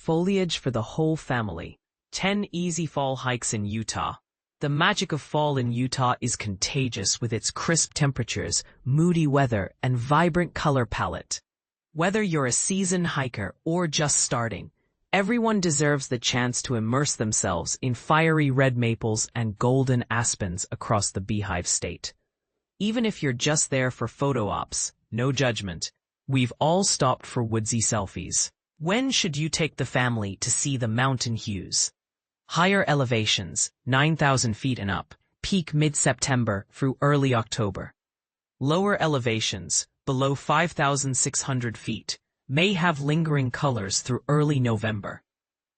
Foliage for the whole family. 10 easy fall hikes in Utah. The magic of fall in Utah is contagious with its crisp temperatures, moody weather, and vibrant color palette. Whether you're a seasoned hiker or just starting, everyone deserves the chance to immerse themselves in fiery red maples and golden aspens across the Beehive State. Even if you're just there for photo ops, no judgment. We've all stopped for woodsy selfies. When should you take the family to see the mountain hues? Higher elevations, 9,000 feet and up, peak mid-September through early October. Lower elevations, below 5,600 feet, may have lingering colors through early November.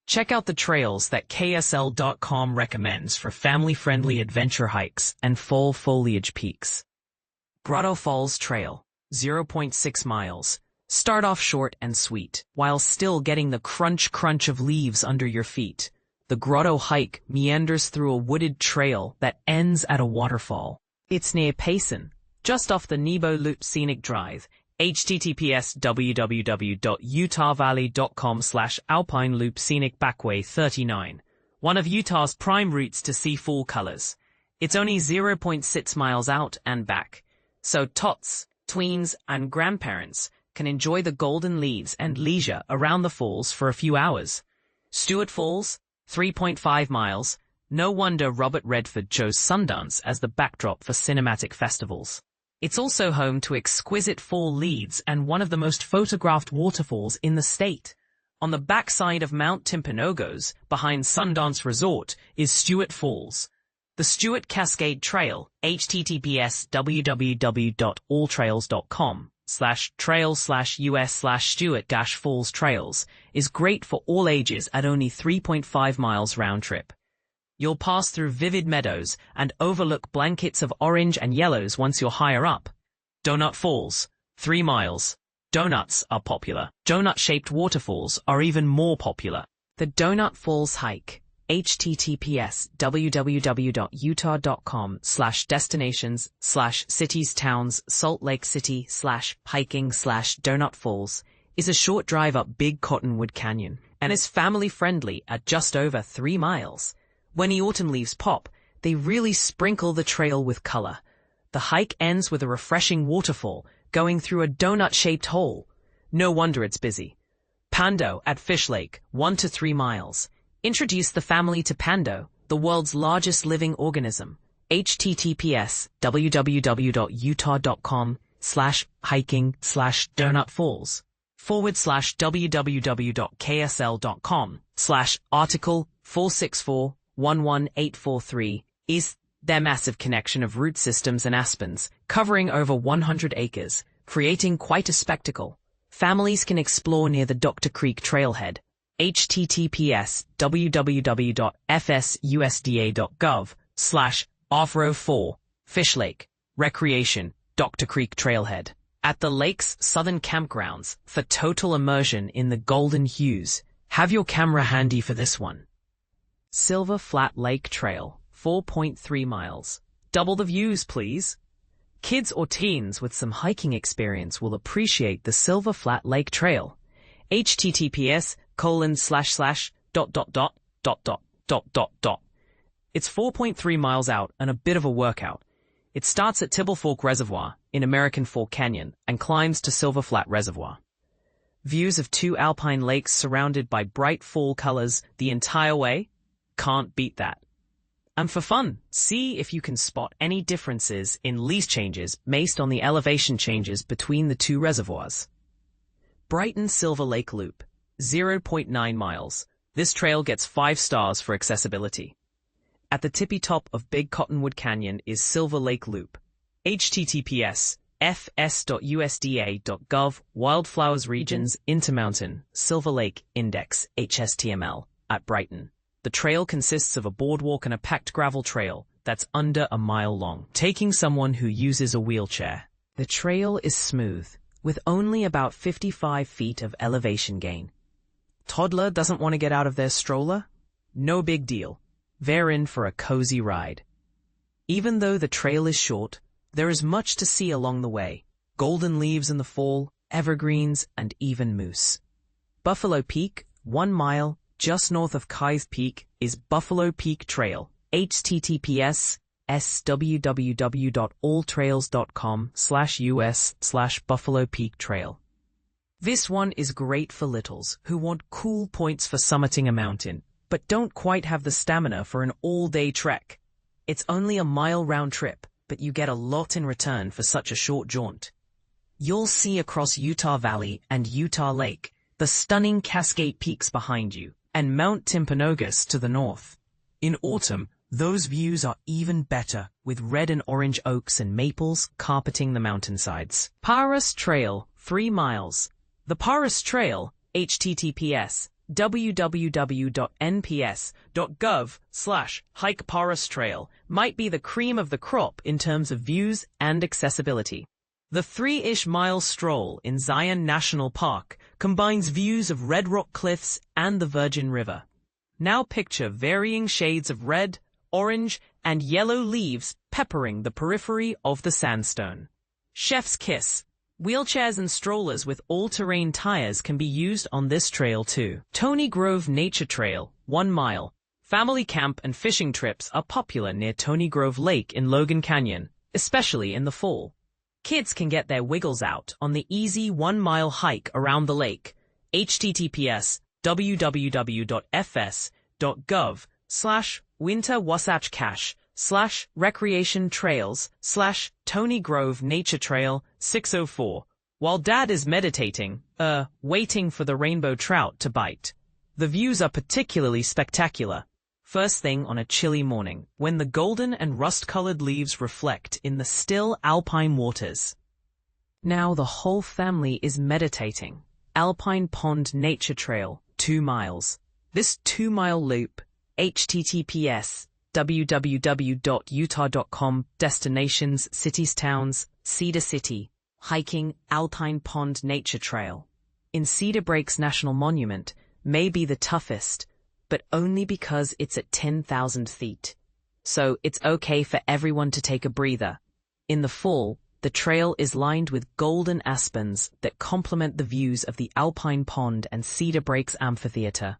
Check out the trails that KSL.com recommends for family-friendly adventure hikes and fall foliage peaks. Grotto Falls Trail, 0.6 miles. Start off short and sweet, while still getting the crunch of leaves under your feet. The Grotto hike meanders through a wooded trail that ends at a waterfall. It's near Payson, just off the Nebo Loop Scenic Drive, https://www.utahvalley.com/Alpine Loop Scenic Backway 39, one of Utah's prime routes to see fall colors. It's only 0.6 miles out and back, so tots, tweens, and grandparents can enjoy the golden leaves and leisure around the falls for a few hours. Stewart Falls, 3.5 miles. No wonder Robert Redford chose Sundance as the backdrop for cinematic festivals. It's also home to exquisite fall leads and one of the most photographed waterfalls in the state. On the backside of Mount Timpanogos, behind Sundance Resort, is Stewart Falls. The Stewart Cascade Trail, https://alltrails.com/trail/US/Stewart-Falls Trails, is great for all ages at only 3.5 miles round trip. You'll pass through vivid meadows and overlook blankets of orange and yellows once you're higher up. Donut Falls, 3 miles. Donuts are popular. Donut-shaped waterfalls are even more popular. The Donut Falls hike, https://www.utah.com/destinations/cities-towns Salt Lake City/hiking/Donut Falls, is a short drive up Big Cottonwood Canyon and is family-friendly at just over 3 miles. When the autumn leaves pop, they really sprinkle the trail with color. The hike ends with a refreshing waterfall going through a donut-shaped hole. No wonder it's busy. Pando at Fish Lake, 1 to 3 miles. Introduce the family to Pando, the world's largest living organism. hiking/donut-falls/www.ksl.com/article/464-11843 is their massive connection of root systems and aspens, covering over 100 acres, creating quite a spectacle. Families can explore near the Dr. Creek Trailhead, https://www.fsusda.gov/R04 Fish Lake Recreation Dr. Creek Trailhead at the lake's southern campgrounds for total immersion in the golden hues. Have your camera handy for this one. Silver Flat Lake Trail, 4.3 miles. Double the views, please. Kids or teens with some hiking experience will appreciate the Silver Flat Lake Trail. https://. It's 4.3 miles out and a bit of a workout. It starts at Tibble Fork Reservoir in American Fork Canyon and climbs to Silver Flat Reservoir. Views of 2 alpine lakes surrounded by bright fall colors the entire way? Can't beat that. And for fun, see if you can spot any differences in lease changes based on the elevation changes between the 2 reservoirs. Brighton Silver Lake Loop, 0.9 miles. This trail gets 5 stars for accessibility. At the tippy top of Big Cottonwood Canyon is Silver Lake Loop. https://fs.usda.gov Wildflowers Regions Intermountain Silver Lake Index HSTML at Brighton. The trail consists of a boardwalk and a packed gravel trail that's under a mile long, taking someone who uses a wheelchair. The trail is smooth, with only about 55 feet of elevation gain. Toddler doesn't want to get out of their stroller? No big deal. They're in for a cozy ride. Even though the trail is short, there is much to see along the way. Golden leaves in the fall, evergreens, and even moose. Buffalo Peak, 1 mile, just north of Kai's Peak, is Buffalo Peak Trail. https://alltrails.com/us/Buffalo Peak Trail. This one is great for littles who want cool points for summiting a mountain, but don't quite have the stamina for an all-day trek. It's only a mile round trip, but you get a lot in return for such a short jaunt. You'll see across Utah Valley and Utah Lake, the stunning Cascade Peaks behind you, and Mount Timpanogos to the north. In autumn, those views are even better, with red and orange oaks and maples carpeting the mountainsides. Paras Trail, 3 miles. The Paras Trail, https://www.nps.gov/hike-paras-trail, might be the cream of the crop in terms of views and accessibility. The 3-ish mile stroll in Zion National Park combines views of red rock cliffs and the Virgin River. Now picture varying shades of red, orange, and yellow leaves peppering the periphery of the sandstone. Chef's kiss. Wheelchairs and strollers with all-terrain tires can be used on this trail too. Tony Grove Nature Trail, 1 mile. Family camp and fishing trips are popular near Tony Grove Lake in Logan Canyon, especially in the fall. Kids can get their wiggles out on the easy 1-mile hike around the lake. https://www.fs.gov/winter-wasatch-cache/recreation trails/Tony Grove Nature Trail 604. While Dad is meditating, waiting for the rainbow trout to bite. The views are particularly spectacular. First thing on a chilly morning, when the golden and rust-colored leaves reflect in the still alpine waters. Now the whole family is meditating. Alpine Pond Nature Trail, 2 miles. This 2-mile loop, https://www.utah.com, destinations, cities, towns, Cedar City, hiking Alpine Pond Nature Trail. In Cedar Breaks National Monument, may be the toughest, but only because it's at 10,000 feet. So it's okay for everyone to take a breather. In the fall, the trail is lined with golden aspens that complement the views of the Alpine Pond and Cedar Breaks Amphitheater.